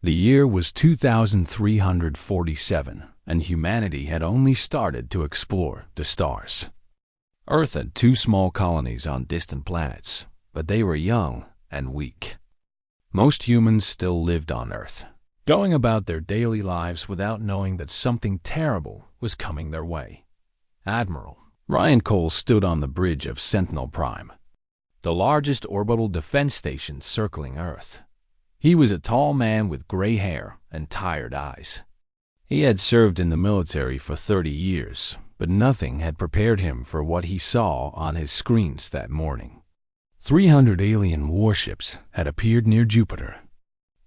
The year was 2347, and humanity had only started to explore the stars. Earth had 2 small colonies on distant planets, but they were young and weak. Most humans still lived on Earth, going about their daily lives without knowing that something terrible was coming their way. Admiral Ryan Cole stood on the bridge of Sentinel Prime, the largest orbital defense station circling Earth. He was a tall man with gray hair and tired eyes. He had served in the military for 30 years, but nothing had prepared him for what he saw on his screens that morning. 300 alien warships had appeared near Jupiter.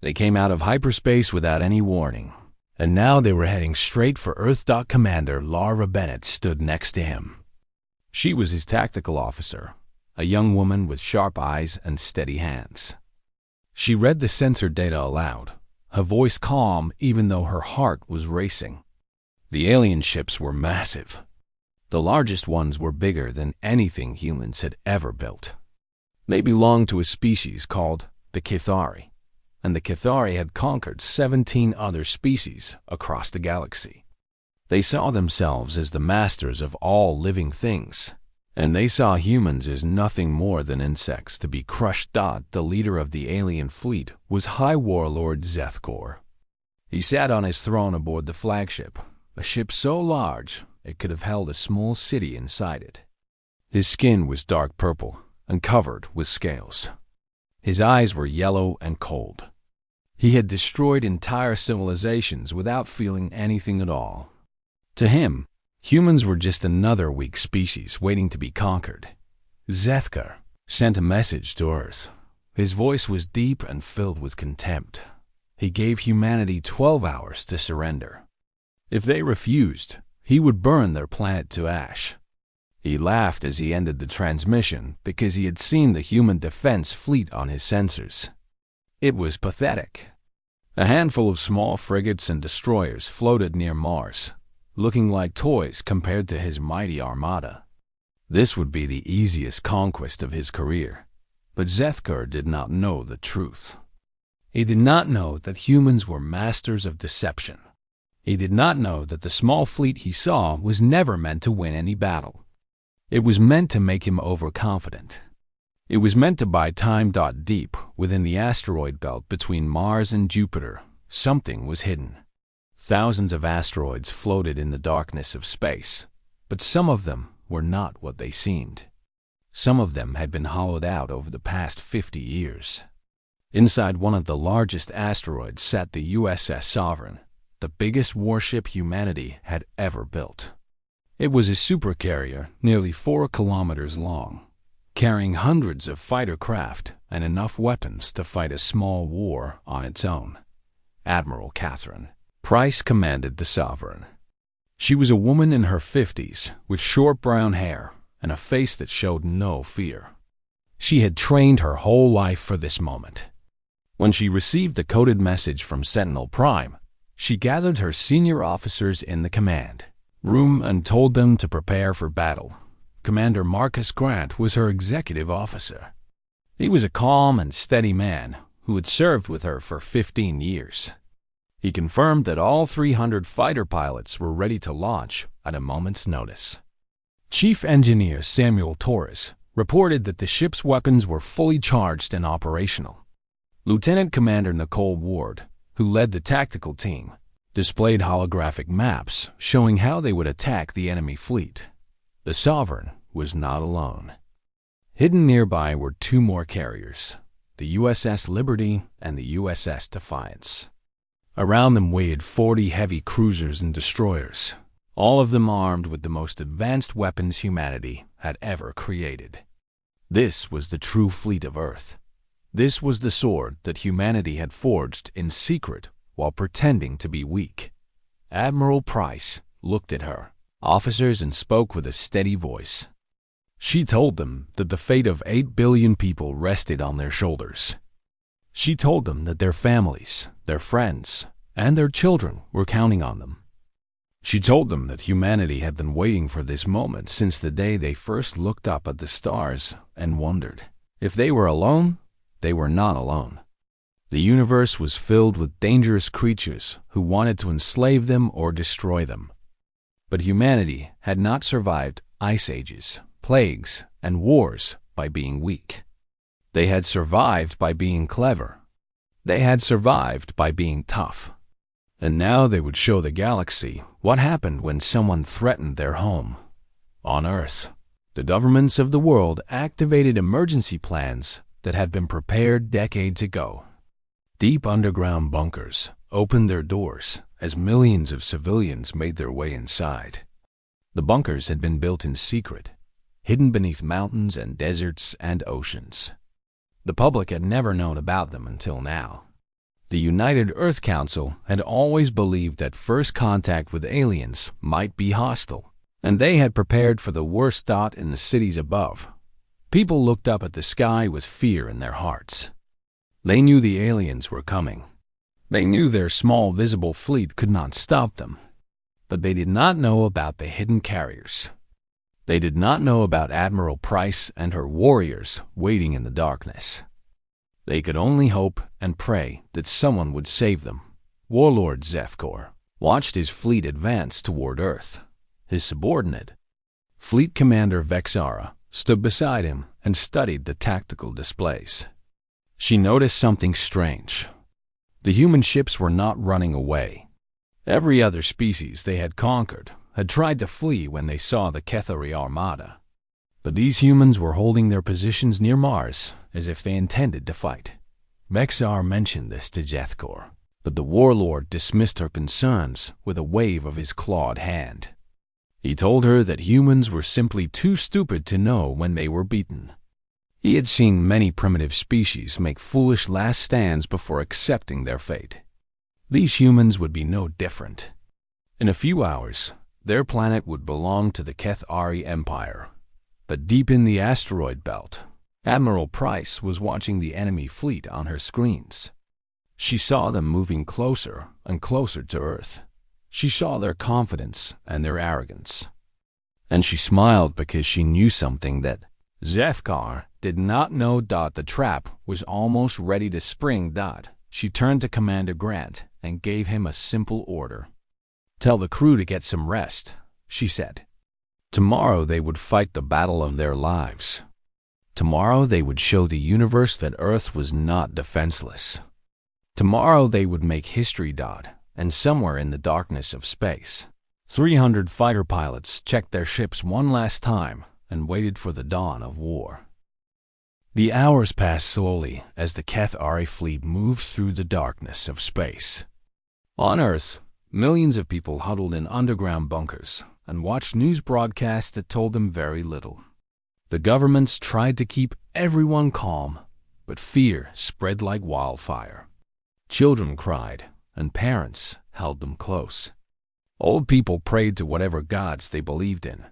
They came out of hyperspace without any warning, and now they were heading straight for Earth. Commander Lara Bennett stood next to him. She was his tactical officer, a young woman with sharp eyes and steady hands. She read the sensor data aloud, her voice calm even though her heart was racing. The alien ships were massive. The largest ones were bigger than anything humans had ever built. They belonged to a species called the Kithari, and the Kithari had conquered 17 other species across the galaxy. They saw themselves as the masters of all living things, and they saw humans as nothing more than insects to be crushed. The leader of the alien fleet was High Warlord Zethkor. He sat on his throne aboard the flagship, a ship so large it could have held a small city inside it. His skin was dark purple and covered with scales. His eyes were yellow and cold. He had destroyed entire civilizations without feeling anything at all. To him, humans were just another weak species waiting to be conquered. Zethkor sent a message to Earth. His voice was deep and filled with contempt. He gave humanity 12 hours to surrender. If they refused, he would burn their planet to ash. He laughed as he ended the transmission because he had seen the human defense fleet on his sensors. It was pathetic. A handful of small frigates and destroyers floated near Mars, looking like toys compared to his mighty armada. This would be the easiest conquest of his career, but Zethkor did not know the truth. He did not know that humans were masters of deception. He did not know that the small fleet he saw was never meant to win any battle. It was meant to make him overconfident. It was meant to buy time. Deep within the asteroid belt between Mars and Jupiter, something was hidden. Thousands of asteroids floated in the darkness of space, but some of them were not what they seemed. Some of them had been hollowed out over the past 50 years. Inside one of the largest asteroids sat the USS Sovereign, the biggest warship humanity had ever built. It was a supercarrier nearly 4 kilometers long, carrying hundreds of fighter craft and enough weapons to fight a small war on its own. Admiral Catherine Price commanded the Sovereign. She was a woman in her 50s with short brown hair and a face that showed no fear. She had trained her whole life for this moment. When she received the coded message from Sentinel Prime, she gathered her senior officers in the command room and told them to prepare for battle. Commander Marcus Grant was her executive officer. He was a calm and steady man who had served with her for 15 years. He confirmed that all 300 fighter pilots were ready to launch at a moment's notice. Chief Engineer Samuel Torres reported that the ship's weapons were fully charged and operational. Lieutenant Commander Nicole Ward, who led the tactical team, displayed holographic maps showing how they would attack the enemy fleet. The Sovereign was not alone. Hidden nearby were 2 more carriers, the USS Liberty and the USS Defiance. Around them waited 40 heavy cruisers and destroyers, all of them armed with the most advanced weapons humanity had ever created. This was the true fleet of Earth. This was the sword that humanity had forged in secret while pretending to be weak. Admiral Price looked at her officers and spoke with a steady voice. She told them that the fate of 8 billion people rested on their shoulders. She told them that their families, their friends, and their children were counting on them. She told them that humanity had been waiting for this moment since the day they first looked up at the stars and wondered. If they were alone, they were not alone. The universe was filled with dangerous creatures who wanted to enslave them or destroy them. But humanity had not survived ice ages, plagues, and wars by being weak. They had survived by being clever. They had survived by being tough. And now they would show the galaxy what happened when someone threatened their home. On Earth, the governments of the world activated emergency plans that had been prepared decades ago. Deep underground bunkers opened their doors as millions of civilians made their way inside. The bunkers had been built in secret, hidden beneath mountains and deserts and oceans. The public had never known about them until now. The United Earth Council had always believed that first contact with aliens might be hostile, and they had prepared for the worst in the cities above. People looked up at the sky with fear in their hearts. They knew the aliens were coming. They knew their small visible fleet could not stop them. But they did not know about the hidden carriers. They did not know about Admiral Price and her warriors waiting in the darkness. They could only hope and pray that someone would save them. Warlord Zethkor watched his fleet advance toward Earth. His subordinate, Fleet Commander Vexara, stood beside him and studied the tactical displays. She noticed something strange. The human ships were not running away. Every other species they had conquered had tried to flee when they saw the Kethari armada. But these humans were holding their positions near Mars as if they intended to fight. Vexar mentioned this to Zethkor, but the warlord dismissed her concerns with a wave of his clawed hand. He told her that humans were simply too stupid to know when they were beaten. He had seen many primitive species make foolish last stands before accepting their fate. These humans would be no different. In a few hours, their planet would belong to the Kethari Empire. But deep in the asteroid belt, Admiral Price was watching the enemy fleet on her screens. She saw them moving closer and closer to Earth. She saw their confidence and their arrogance. And she smiled because she knew something that Zethkar did not know. The trap was almost ready to spring. She turned to Commander Grant and gave him a simple order. "Tell the crew to get some rest," she said. Tomorrow they would fight the battle of their lives. Tomorrow they would show the universe that Earth was not defenseless. Tomorrow they would make history. And somewhere in the darkness of space, 300 fighter pilots checked their ships one last time and waited for the dawn of war. The hours passed slowly as the Kethari fleet moved through the darkness of space. On Earth, millions of people huddled in underground bunkers and watched news broadcasts that told them very little. The governments tried to keep everyone calm, but fear spread like wildfire. Children cried, and parents held them close. Old people prayed to whatever gods they believed in.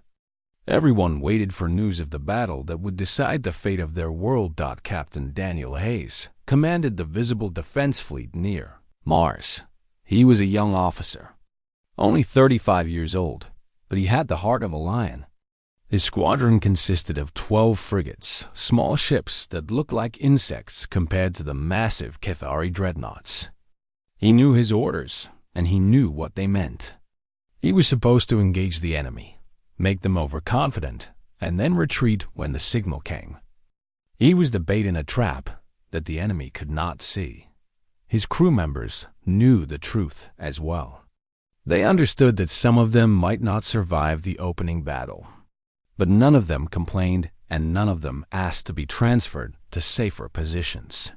Everyone waited for news of the battle that would decide the fate of their world. Captain Daniel Hayes commanded the visible defense fleet near Mars. He was a young officer, only 35 years old, but he had the heart of a lion. His squadron consisted of 12 frigates, small ships that looked like insects compared to the massive Kethari dreadnoughts. He knew his orders, and he knew what they meant. He was supposed to engage the enemy, make them overconfident, and then retreat when the signal came. He was the bait in a trap that the enemy could not see. His crew members knew the truth as well. They understood that some of them might not survive the opening battle, but none of them complained and none of them asked to be transferred to safer positions.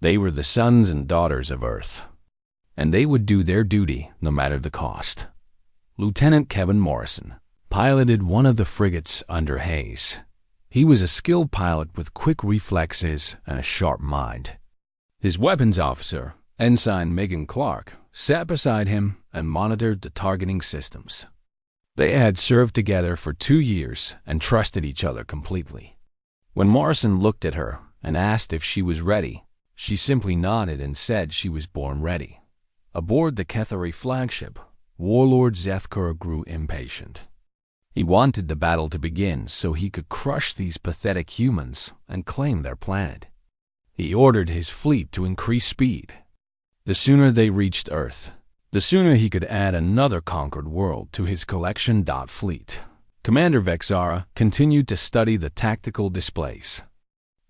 They were the sons and daughters of Earth, and they would do their duty no matter the cost. Lieutenant Kevin Morrison piloted one of the frigates under Hayes. He was a skilled pilot with quick reflexes and a sharp mind. His weapons officer, Ensign Megan Clark, sat beside him and monitored the targeting systems. They had served together for 2 years and trusted each other completely. When Morrison looked at her and asked if she was ready, she simply nodded and said she was born ready. Aboard the Kethari flagship, Warlord Zethkor grew impatient. He wanted the battle to begin so he could crush these pathetic humans and claim their planet. He ordered his fleet to increase speed. The sooner they reached Earth, the sooner he could add another conquered world to his collection. Fleet. Commander Vexara continued to study the tactical displays.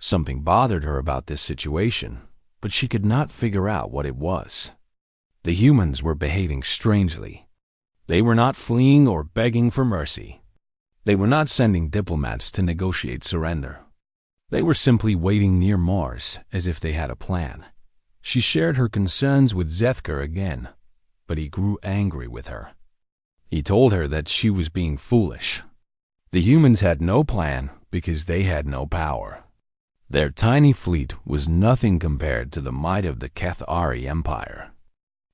Something bothered her about this situation, but she could not figure out what it was. The humans were behaving strangely. They were not fleeing or begging for mercy. They were not sending diplomats to negotiate surrender. They were simply waiting near Mars as if they had a plan. She shared her concerns with Zethkar again, but he grew angry with her. He told her that she was being foolish. The humans had no plan because they had no power. Their tiny fleet was nothing compared to the might of the Cathari Empire.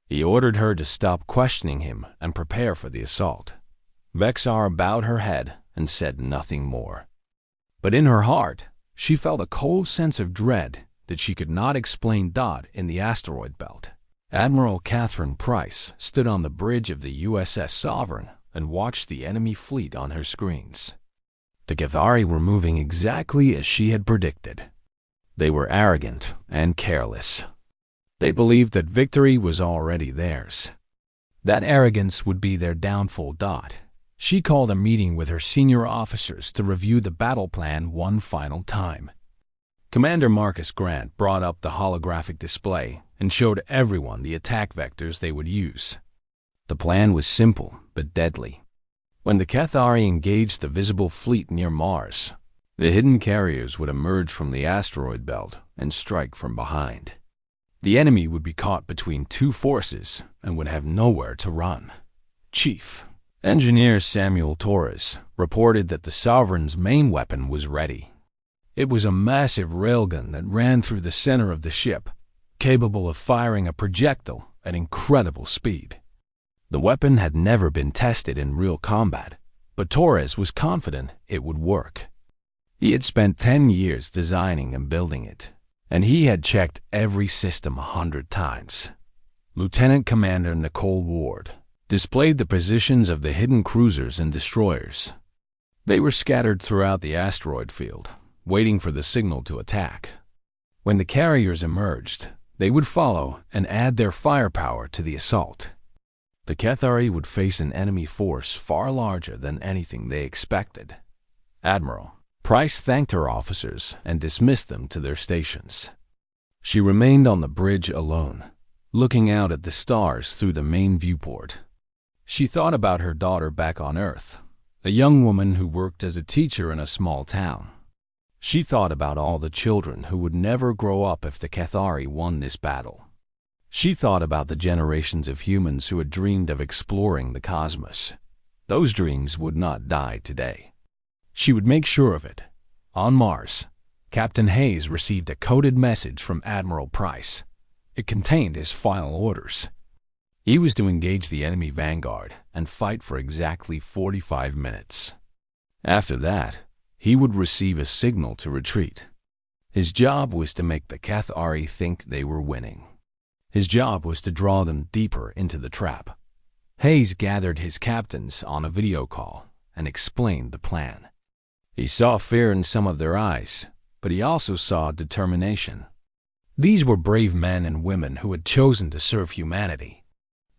He ordered her to stop questioning him and prepare for the assault. Vexara bowed her head and said nothing more. But in her heart, she felt a cold sense of dread that she could not explain. In the asteroid belt, Admiral Catherine Price stood on the bridge of the USS Sovereign and watched the enemy fleet on her screens. The Cathari were moving exactly as she had predicted. They were arrogant and careless. They believed that victory was already theirs. That arrogance would be their downfall. She called a meeting with her senior officers to review the battle plan one final time. Commander Marcus Grant brought up the holographic display and showed everyone the attack vectors they would use. The plan was simple but deadly. When the Cathari engaged the visible fleet near Mars, the hidden carriers would emerge from the asteroid belt and strike from behind. The enemy would be caught between two forces and would have nowhere to run. Chief Engineer Samuel Torres reported that the Sovereign's main weapon was ready. It was a massive railgun that ran through the center of the ship, capable of firing a projectile at incredible speed. The weapon had never been tested in real combat, but Torres was confident it would work. He had spent 10 years designing and building it, and he had checked every system 100 times. Lieutenant Commander Nicole Ward displayed the positions of the hidden cruisers and destroyers. They were scattered throughout the asteroid field, waiting for the signal to attack. When the carriers emerged, they would follow and add their firepower to the assault. The Cathari would face an enemy force far larger than anything they expected. Admiral Price thanked her officers and dismissed them to their stations. She remained on the bridge alone, looking out at the stars through the main viewport. She thought about her daughter back on Earth, a young woman who worked as a teacher in a small town. She thought about all the children who would never grow up if the Cathari won this battle. She thought about the generations of humans who had dreamed of exploring the cosmos. Those dreams would not die today. She would make sure of it. On Mars, Captain Hayes received a coded message from Admiral Price. It contained his final orders. He was to engage the enemy vanguard and fight for exactly 45 minutes. After that, he would receive a signal to retreat. His job was to make the Cathari think they were winning. His job was to draw them deeper into the trap. Hayes gathered his captains on a video call and explained the plan. He saw fear in some of their eyes, but he also saw determination. These were brave men and women who had chosen to serve humanity.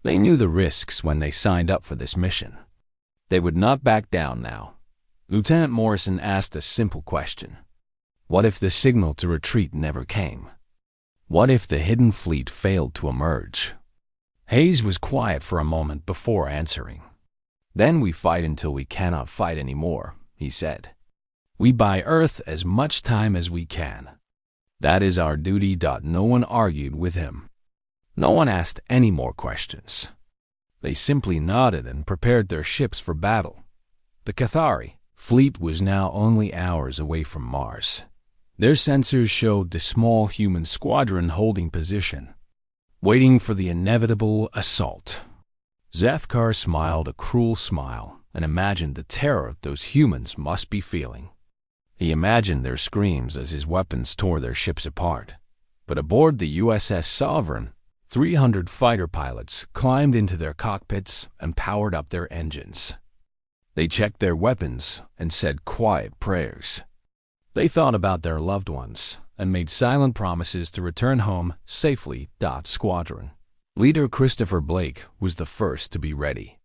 They knew the risks when they signed up for this mission. They would not back down now. Lieutenant Morrison asked a simple question. What if the signal to retreat never came? What if the hidden fleet failed to emerge? Hayes was quiet for a moment before answering. Then we fight until we cannot fight anymore, he said. We buy Earth as much time as we can. That is our duty. No one argued with him. No one asked any more questions. They simply nodded and prepared their ships for battle. The Cathari fleet was now only hours away from Mars. Their sensors showed the small human squadron holding position, waiting for the inevitable assault. Zethkar smiled a cruel smile and imagined the terror those humans must be feeling. He imagined their screams as his weapons tore their ships apart. But aboard the USS Sovereign, 300 fighter pilots climbed into their cockpits and powered up their engines. They checked their weapons and said quiet prayers. They thought about their loved ones and made silent promises to return home safely. Squadron leader Christopher Blake was the first to be ready.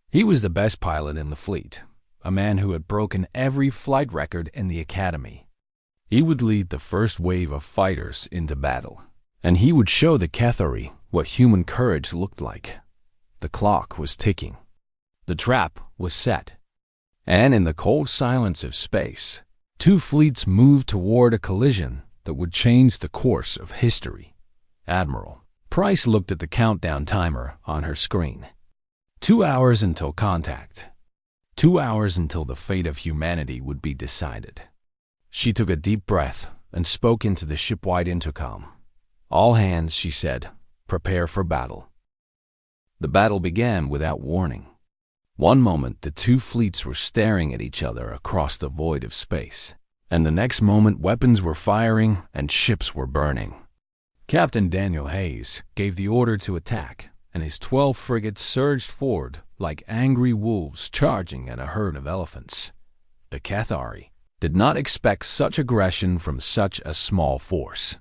He was the best pilot in the fleet, a man who had broken every flight record in the academy. He would lead the first wave of fighters into battle, and he would show the Cathari what human courage looked like. The clock was ticking. The trap was set. And in the cold silence of space, two fleets moved toward a collision that would change the course of history. Admiral Price looked at the countdown timer on her screen. 2 hours until contact. 2 hours until the fate of humanity would be decided. She took a deep breath and spoke into the ship-wide intercom. "All hands," she said, "prepare for battle." The battle began without warning. One moment the two fleets were staring at each other across the void of space, and the next moment weapons were firing and ships were burning. Captain Daniel Hayes gave the order to attack, and his 12 frigates surged forward like angry wolves charging at a herd of elephants. The Cathari did not expect such aggression from such a small force.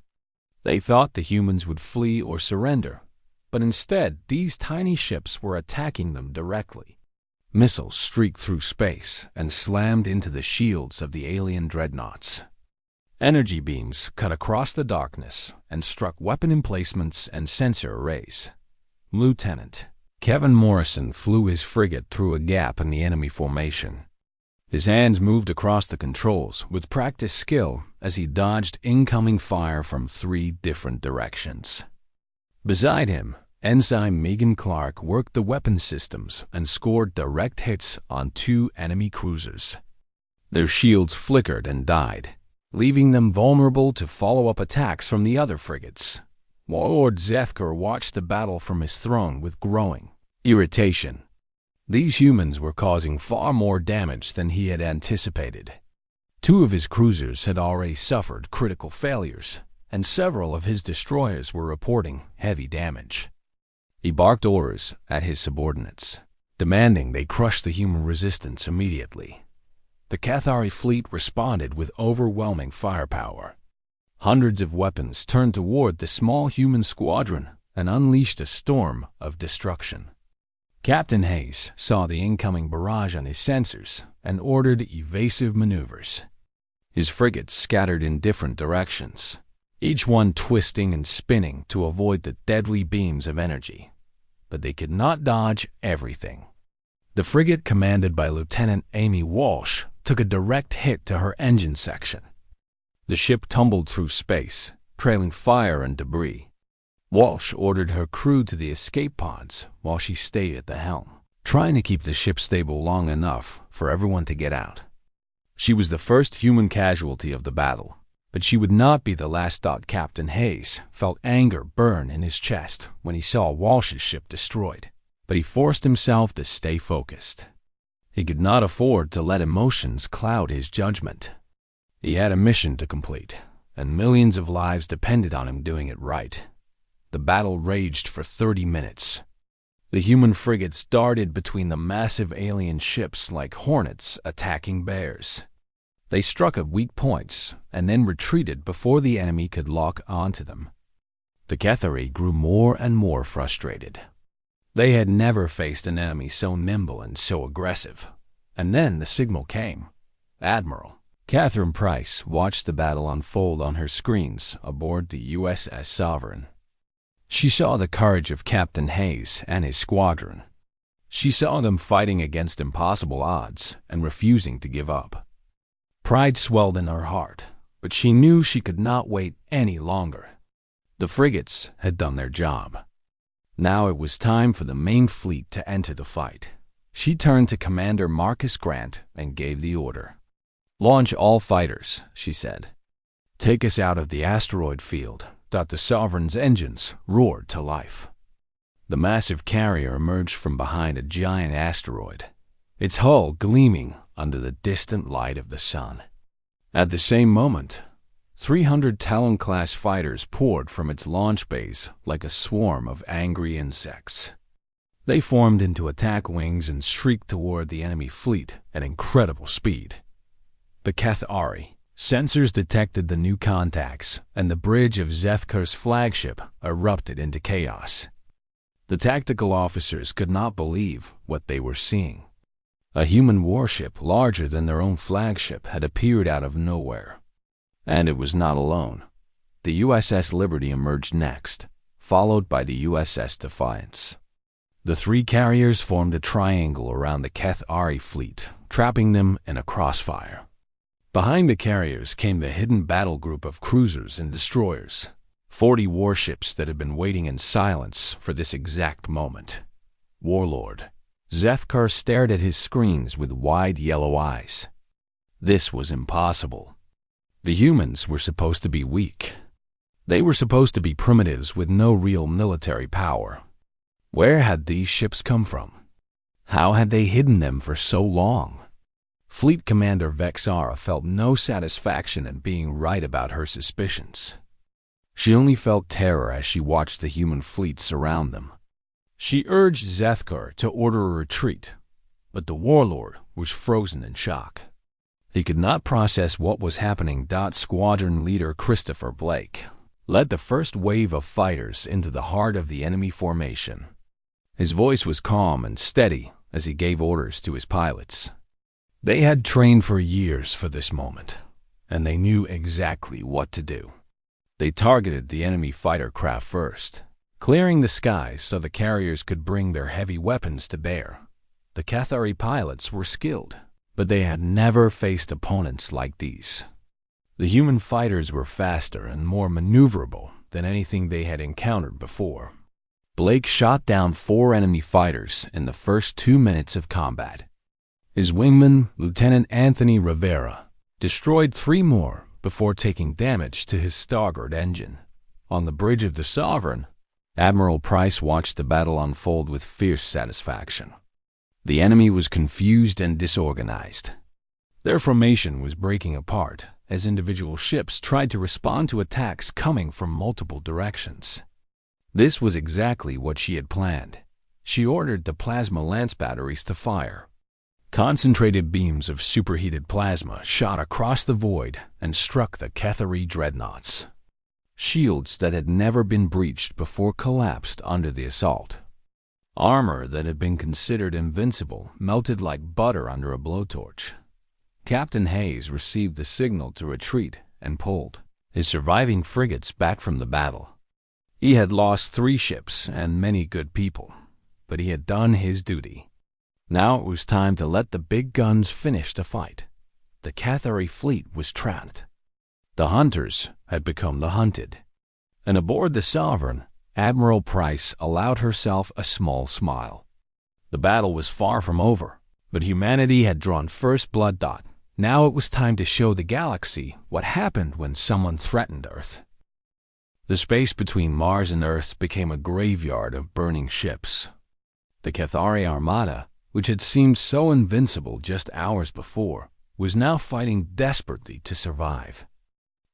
They thought the humans would flee or surrender, but instead these tiny ships were attacking them directly. Missiles streaked through space and slammed into the shields of the alien dreadnoughts. Energy beams cut across the darkness and struck weapon emplacements and sensor arrays. Lieutenant Kevin Morrison flew his frigate through a gap in the enemy formation. His hands moved across the controls with practiced skill as he dodged incoming fire from 3 different directions. Beside him, Ensign Megan Clark worked the weapon systems and scored direct hits on 2 enemy cruisers. Their shields flickered and died, leaving them vulnerable to follow-up attacks from the other frigates. Warlord Zethker watched the battle from his throne with growing irritation. These humans were causing far more damage than he had anticipated. 2 of his cruisers had already suffered critical failures, and several of his destroyers were reporting heavy damage. He barked orders at his subordinates, demanding they crush the human resistance immediately. The Cathari fleet responded with overwhelming firepower. Hundreds of weapons turned toward the small human squadron and unleashed a storm of destruction. Captain Hayes saw the incoming barrage on his sensors and ordered evasive maneuvers. His frigates scattered in different directions, each one twisting and spinning to avoid the deadly beams of energy. But they could not dodge everything. The frigate commanded by Lieutenant Amy Walsh took a direct hit to her engine section. The ship tumbled through space, trailing fire and debris. Walsh ordered her crew to the escape pods while she stayed at the helm, trying to keep the ship stable long enough for everyone to get out. She was the first human casualty of the battle, but she would not be the last. Captain Hayes felt anger burn in his chest when he saw Walsh's ship destroyed, but he forced himself to stay focused. He could not afford to let emotions cloud his judgment. He had a mission to complete, and millions of lives depended on him doing it right. The battle raged for 30 minutes. The human frigates darted between the massive alien ships like hornets attacking bears. They struck at weak points and then retreated before the enemy could lock onto them. The Cathari grew more and more frustrated. They had never faced an enemy so nimble and so aggressive. And then the signal came. Admiral Catherine Price watched the battle unfold on her screens aboard the USS Sovereign. She saw the courage of Captain Hayes and his squadron. She saw them fighting against impossible odds and refusing to give up. Pride swelled in her heart, but she knew she could not wait any longer. The frigates had done their job. Now it was time for the main fleet to enter the fight. She turned to Commander Marcus Grant and gave the order. "Launch all fighters," she said. "Take us out of the asteroid field." The Sovereign's engines roared to life. The massive carrier emerged from behind a giant asteroid, its hull gleaming under the distant light of the sun. At the same moment, 300 Talon-class fighters poured from its launch bays like a swarm of angry insects. They formed into attack wings and shrieked toward the enemy fleet at incredible speed. The Cathari Sensors detected the new contacts, and the bridge of Zethkar's flagship erupted into chaos. The tactical officers could not believe what they were seeing. A human warship larger than their own flagship had appeared out of nowhere. And it was not alone. The USS Liberty emerged next, followed by the USS Defiance. The three carriers formed a triangle around the Cathari fleet, trapping them in a crossfire. Behind the carriers came the hidden battle group of cruisers and destroyers, 40 warships that had been waiting in silence for this exact moment. Warlord Zethkar stared at his screens with wide yellow eyes. This was impossible. The humans were supposed to be weak. They were supposed to be primitives with no real military power. Where had these ships come from? How had they hidden them for so long? Fleet Commander Vexara felt no satisfaction in being right about her suspicions. She only felt terror as she watched the human fleet surround them. She urged Zethkar to order a retreat, but the warlord was frozen in shock. He could not process what was happening. Squadron leader Christopher Blake led the first wave of fighters into the heart of the enemy formation. His voice was calm and steady as he gave orders to his pilots. They had trained for years for this moment, and they knew exactly what to do. They targeted the enemy fighter craft first, clearing the skies so the carriers could bring their heavy weapons to bear. The Cathari pilots were skilled, but they had never faced opponents like these. The human fighters were faster and more maneuverable than anything they had encountered before. Blake shot down 4 enemy fighters in the first 2 minutes of combat. His wingman, Lieutenant Anthony Rivera, destroyed 3 more before taking damage to his starboard engine. On the bridge of the Sovereign, Admiral Price watched the battle unfold with fierce satisfaction. The enemy was confused and disorganized. Their formation was breaking apart as individual ships tried to respond to attacks coming from multiple directions. This was exactly what she had planned. She ordered the plasma lance batteries to fire. Concentrated beams of superheated plasma shot across the void and struck the Cathari dreadnoughts. Shields that had never been breached before collapsed under the assault. Armor that had been considered invincible melted like butter under a blowtorch. Captain Hayes received the signal to retreat and pulled his surviving frigates back from the battle. He had lost 3 ships and many good people, but he had done his duty. Now it was time to let the big guns finish the fight. The Cathari fleet was trapped. The hunters had become the hunted. And aboard the Sovereign, Admiral Price allowed herself a small smile. The battle was far from over, but humanity had drawn first blood. Now it was time to show the galaxy what happened when someone threatened Earth. The space between Mars and Earth became a graveyard of burning ships. The Cathari Armada, which had seemed so invincible just hours before, was now fighting desperately to survive.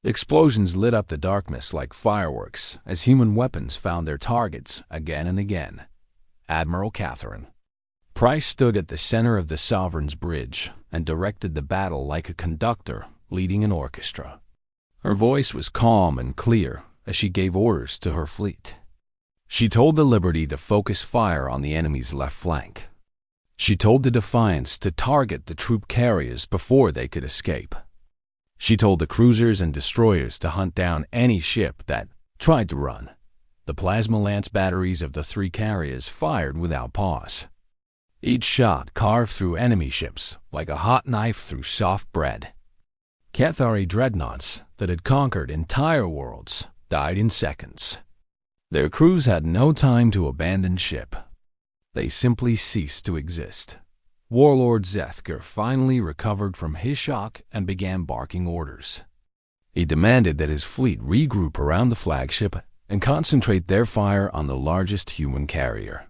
Explosions lit up the darkness like fireworks as human weapons found their targets again and again. Admiral Catherine Price stood at the center of the Sovereign's bridge and directed the battle like a conductor leading an orchestra. Her voice was calm and clear as she gave orders to her fleet. She told the Liberty to focus fire on the enemy's left flank. She told the Defiance to target the troop carriers before they could escape. She told the cruisers and destroyers to hunt down any ship that tried to run. The plasma lance batteries of the 3 carriers fired without pause. Each shot carved through enemy ships like a hot knife through soft bread. Cathari dreadnoughts that had conquered entire worlds died in seconds. Their crews had no time to abandon ship. They simply ceased to exist. Warlord Zethkar finally recovered from his shock and began barking orders. He demanded that his fleet regroup around the flagship and concentrate their fire on the largest human carrier.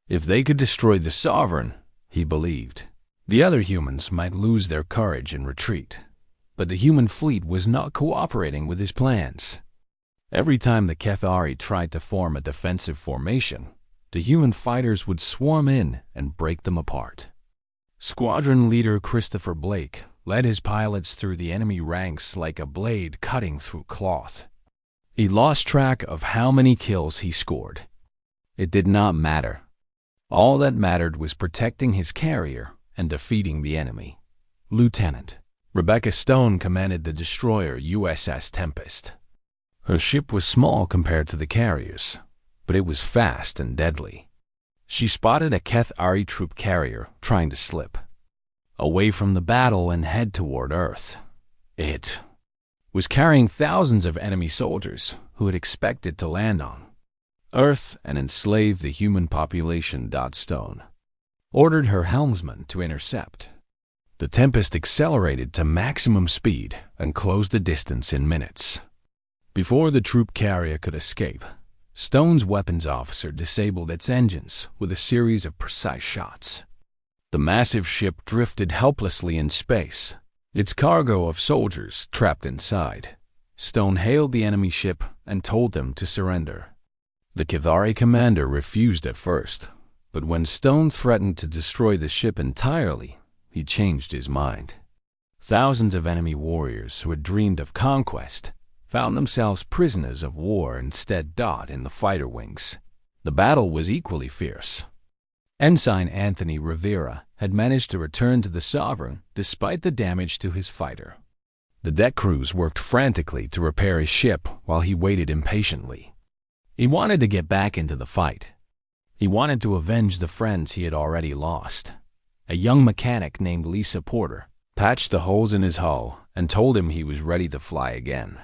If they could destroy the Sovereign, he believed, the other humans might lose their courage and retreat. But the human fleet was not cooperating with his plans. Every time the Cathari tried to form a defensive formation, the human fighters would swarm in and break them apart. Squadron leader Christopher Blake led his pilots through the enemy ranks like a blade cutting through cloth. He lost track of how many kills he scored. It did not matter. All that mattered was protecting his carrier and defeating the enemy. Lieutenant Rebecca Stone commanded the destroyer USS Tempest. Her ship was small compared to the carriers, but it was fast and deadly. She spotted a Keth Ari troop carrier trying to slip away from the battle and head toward Earth. It was carrying thousands of enemy soldiers who had expected to land on Earth and enslave the human population. Stone ordered her helmsman to intercept. The Tempest accelerated to maximum speed and closed the distance in minutes. Before the troop carrier could escape, Stone's weapons officer disabled its engines with a series of precise shots. The massive ship drifted helplessly in space, its cargo of soldiers trapped inside. Stone hailed the enemy ship and told them to surrender. The Kethari commander refused at first, but when Stone threatened to destroy the ship entirely, he changed his mind. Thousands of enemy warriors who had dreamed of conquest found themselves prisoners of war instead. In the fighter wings, the battle was equally fierce. Ensign Anthony Rivera had managed to return to the Sovereign despite the damage to his fighter. The deck crews worked frantically to repair his ship while he waited impatiently. He wanted to get back into the fight. He wanted to avenge the friends he had already lost. A young mechanic named Lisa Porter patched the holes in his hull and told him he was ready to fly again.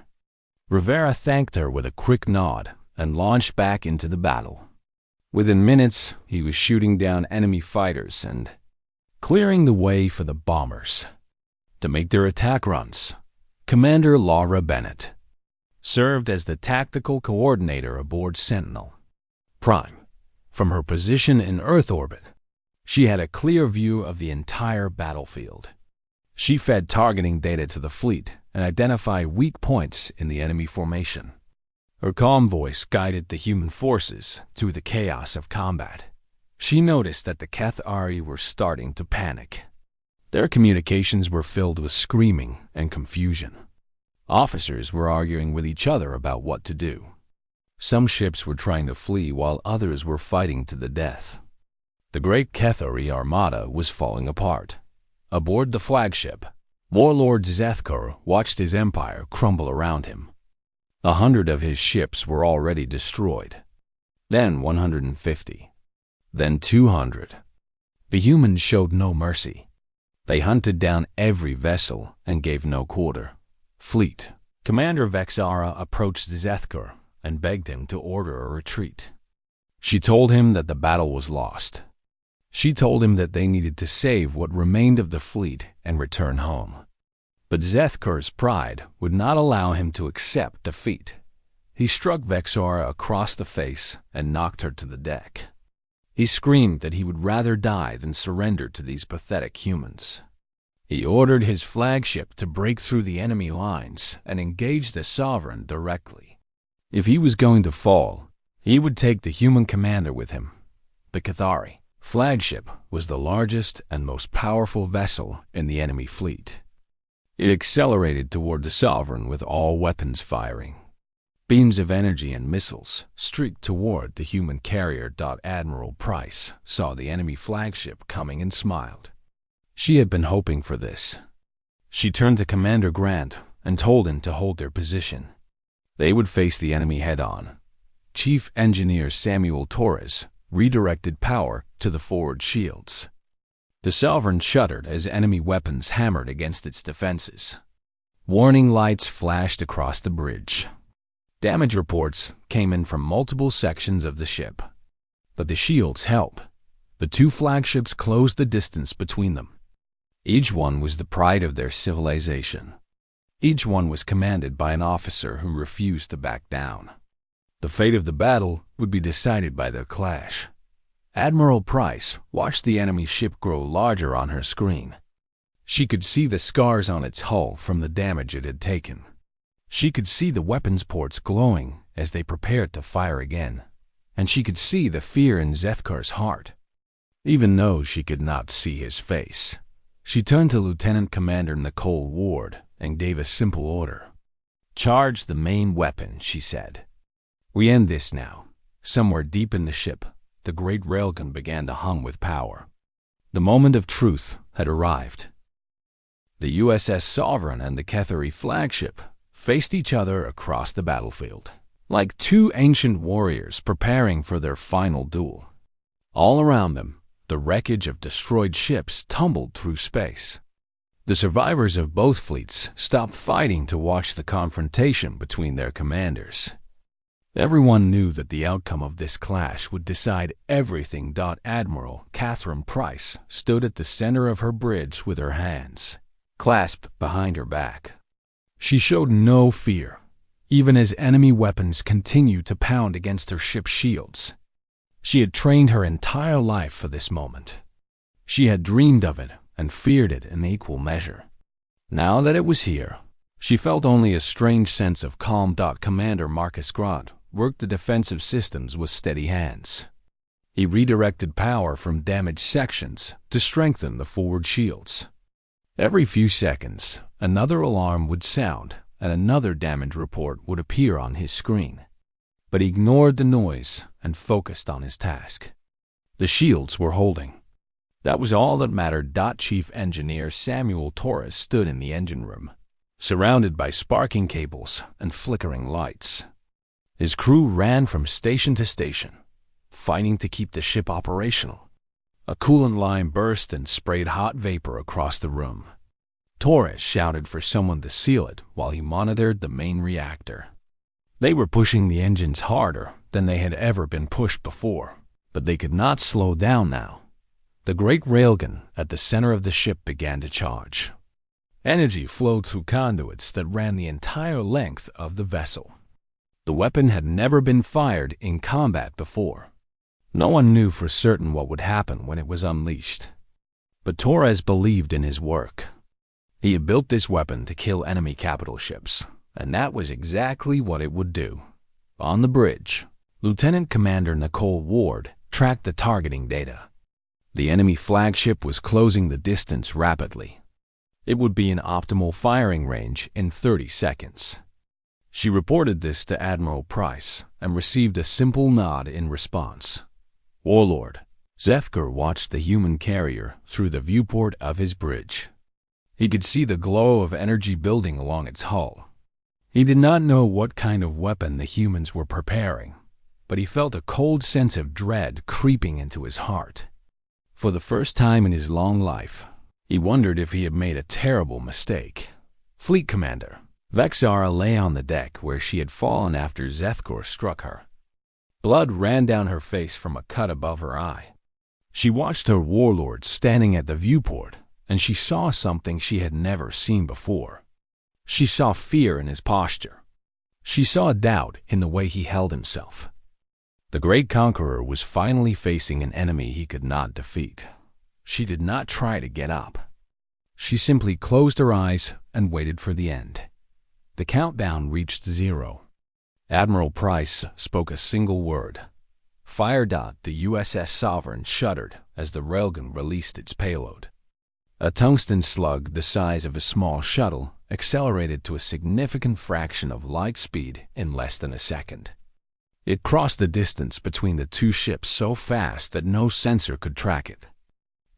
Rivera thanked her with a quick nod and launched back into the battle. Within minutes, he was shooting down enemy fighters and clearing the way for the bombers to make their attack runs. Commander Laura Bennett served as the tactical coordinator aboard Sentinel Prime. From her position in Earth orbit, she had a clear view of the entire battlefield. She fed targeting data to the fleet and identified weak points in the enemy formation. Her calm voice guided the human forces through the chaos of combat. She noticed that the Keth Ari were starting to panic. Their communications were filled with screaming and confusion. Officers were arguing with each other about what to do. Some ships were trying to flee while others were fighting to the death. The great Kethari armada was falling apart. Aboard the flagship, Warlord Zethkar watched his empire crumble around him. 100 of his ships were already destroyed. Then 150. Then 200. The humans showed no mercy. They hunted down every vessel and gave no quarter. Fleet Commander Vexara approached Zethkar and begged him to order a retreat. She told him that the battle was lost. She told him that they needed to save what remained of the fleet and return home. But Zethkar's pride would not allow him to accept defeat. He struck Vexara across the face and knocked her to the deck. He screamed that he would rather die than surrender to these pathetic humans. He ordered his flagship to break through the enemy lines and engage the Sovereign directly. If he was going to fall, he would take the human commander with him. The Kethari flagship was the largest and most powerful vessel in the enemy fleet. It accelerated toward the Sovereign with all weapons firing. Beams of energy and missiles streaked toward the human carrier. Admiral Price saw the enemy flagship coming and smiled. She had been hoping for this. She turned to Commander Grant and told him to hold their position. They would face the enemy head-on. Chief Engineer Samuel Torres redirected power to the forward shields. The Sovereign shuddered as enemy weapons hammered against its defenses. Warning lights flashed across the bridge. Damage reports came in from multiple sections of the ship. But the shields held. The two flagships closed the distance between them. Each one was the pride of their civilization. Each one was commanded by an officer who refused to back down. The fate of the battle would be decided by their clash. Admiral Price watched the enemy ship grow larger on her screen. She could see the scars on its hull from the damage it had taken. She could see the weapons ports glowing as they prepared to fire again, and she could see the fear in Zethkar's heart, even though she could not see his face. She turned to Lieutenant Commander Nicole Ward and gave a simple order. "Charge the main weapon," she said. "We end this now." Somewhere deep in the ship, the great railgun began to hum with power. The moment of truth had arrived. The USS Sovereign and the HFY flagship faced each other across the battlefield, like two ancient warriors preparing for their final duel. All around them, the wreckage of destroyed ships tumbled through space. The survivors of both fleets stopped fighting to watch the confrontation between their commanders. Everyone knew that the outcome of this clash would decide everything. Admiral Catherine Price stood at the center of her bridge with her hands clasped behind her back. She showed no fear, even as enemy weapons continued to pound against her ship's shields. She had trained her entire life for this moment. She had dreamed of it and feared it in equal measure. Now that it was here, she felt only a strange sense of calm. Commander Marcus Grant worked the defensive systems with steady hands. He redirected power from damaged sections to strengthen the forward shields. Every few seconds, another alarm would sound and another damage report would appear on his screen. But he ignored the noise and focused on his task. The shields were holding. That was all that mattered. Chief Engineer Samuel Torres stood in the engine room, surrounded by sparking cables and flickering lights. His crew ran from station to station, fighting to keep the ship operational. A coolant line burst and sprayed hot vapor across the room. Torres shouted for someone to seal it while he monitored the main reactor. They were pushing the engines harder than they had ever been pushed before, but they could not slow down now. The great railgun at the center of the ship began to charge. Energy flowed through conduits that ran the entire length of the vessel. The weapon had never been fired in combat before. No one knew for certain what would happen when it was unleashed. But Torres believed in his work. He had built this weapon to kill enemy capital ships, and that was exactly what it would do. On the bridge, Lieutenant Commander Nicole Ward tracked the targeting data. The enemy flagship was closing the distance rapidly. It would be in optimal firing range in 30 seconds. She reported this to Admiral Price and received a simple nod in response. Warlord Zethker watched the human carrier through the viewport of his bridge. He could see the glow of energy building along its hull. He did not know what kind of weapon the humans were preparing, but he felt a cold sense of dread creeping into his heart. For the first time in his long life, he wondered if he had made a terrible mistake. Fleet Commander Vexara lay on the deck where she had fallen after Zethkor struck her. Blood ran down her face from a cut above her eye. She watched her warlord standing at the viewport, and she saw something she had never seen before. She saw fear in his posture. She saw doubt in the way he held himself. The great conqueror was finally facing an enemy he could not defeat. She did not try to get up. She simply closed her eyes and waited for the end. The countdown reached 0. Admiral Price spoke a single word. Fire. The USS Sovereign shuddered as the railgun released its payload. A tungsten slug the size of a small shuttle accelerated to a significant fraction of light speed in less than a second. It crossed the distance between the two ships so fast that no sensor could track it.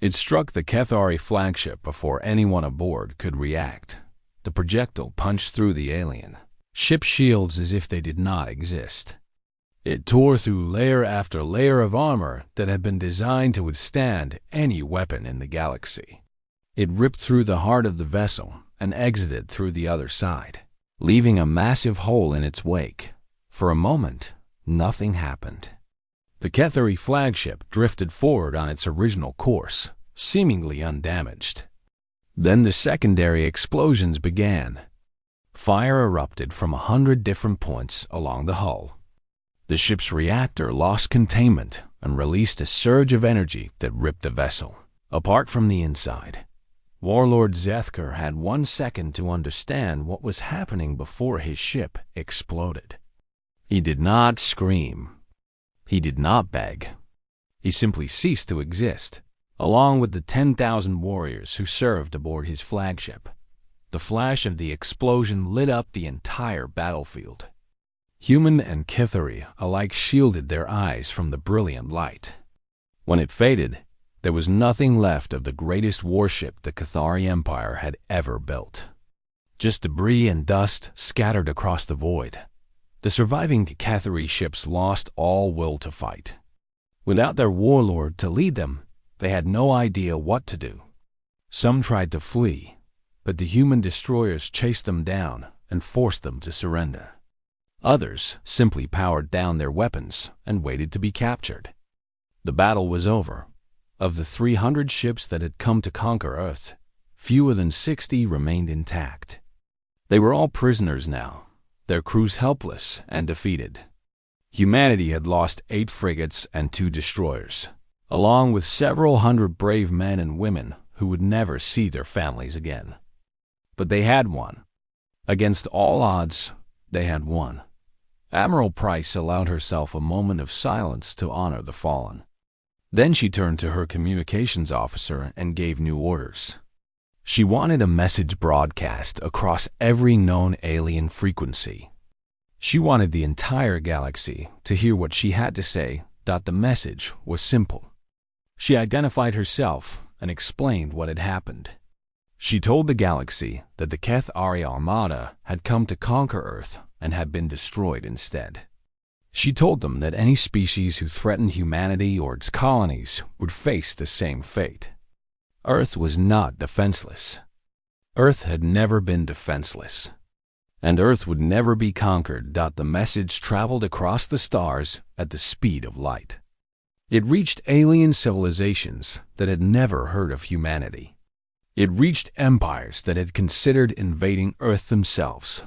It struck the HFY flagship before anyone aboard could react. The projectile punched through the alien ship's shields as if they did not exist. It tore through layer after layer of armor that had been designed to withstand any weapon in the galaxy. It ripped through the heart of the vessel and exited through the other side, leaving a massive hole in its wake. For a moment, nothing happened. The HFY flagship drifted forward on its original course, seemingly undamaged. Then the secondary explosions began. Fire erupted from 100 different points along the hull. The ship's reactor lost containment and released a surge of energy that ripped the vessel apart from the inside. Warlord Zethker had 1 second to understand what was happening before his ship exploded. He did not scream. He did not beg. He simply ceased to exist. along with the 10,000 warriors who served aboard his flagship. The flash of the explosion lit up the entire battlefield. Human and Kithari alike shielded their eyes from the brilliant light. When it faded, there was nothing left of the greatest warship the Cathari Empire had ever built. Just debris and dust scattered across the void. The surviving Cathari ships lost all will to fight. Without their warlord to lead them, they had no idea what to do. Some tried to flee, but the human destroyers chased them down and forced them to surrender. Others simply powered down their weapons and waited to be captured. The battle was over. Of the 300 ships that had come to conquer Earth, fewer than 60 remained intact. They were all prisoners now, their crews helpless and defeated. Humanity had lost 8 frigates and 2 destroyers, along with several hundred brave men and women who would never see their families again. But they had won. Against all odds, they had won. Admiral Price allowed herself a moment of silence to honor the fallen. Then she turned to her communications officer and gave new orders. She wanted a message broadcast across every known alien frequency. She wanted the entire galaxy to hear what she had to say. The message was simple. She identified herself and explained what had happened. She told the galaxy that the Cathari Armada had come to conquer Earth and had been destroyed instead. She told them that any species who threatened humanity or its colonies would face the same fate. Earth was not defenseless. Earth had never been defenseless. And Earth would never be conquered. The message traveled across the stars at the speed of light. It reached alien civilizations that had never heard of humanity. It reached empires that had considered invading Earth themselves.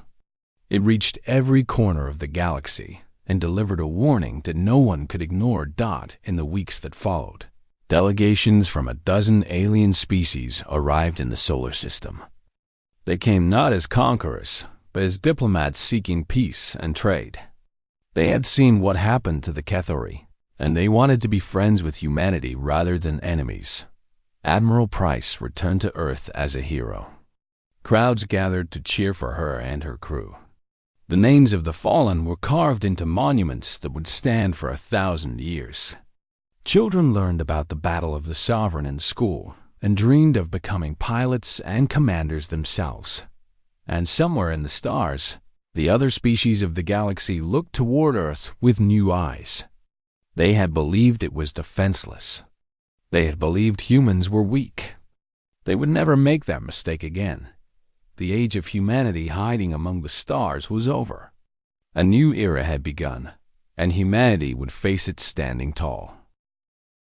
It reached every corner of the galaxy and delivered a warning that no one could ignore. In the weeks that followed, delegations from a dozen alien species arrived in the solar system. They came not as conquerors, but as diplomats seeking peace and trade. They had seen what happened to the Cathari, and they wanted to be friends with humanity rather than enemies. Admiral Price returned to Earth as a hero. Crowds gathered to cheer for her and her crew. The names of the fallen were carved into monuments that would stand for 1,000 years. Children learned about the Battle of the Sovereign in school and dreamed of becoming pilots and commanders themselves. And somewhere in the stars, the other species of the galaxy looked toward Earth with new eyes. They had believed it was defenseless. They had believed humans were weak. They would never make that mistake again. The age of humanity hiding among the stars was over. A new era had begun, and humanity would face it standing tall.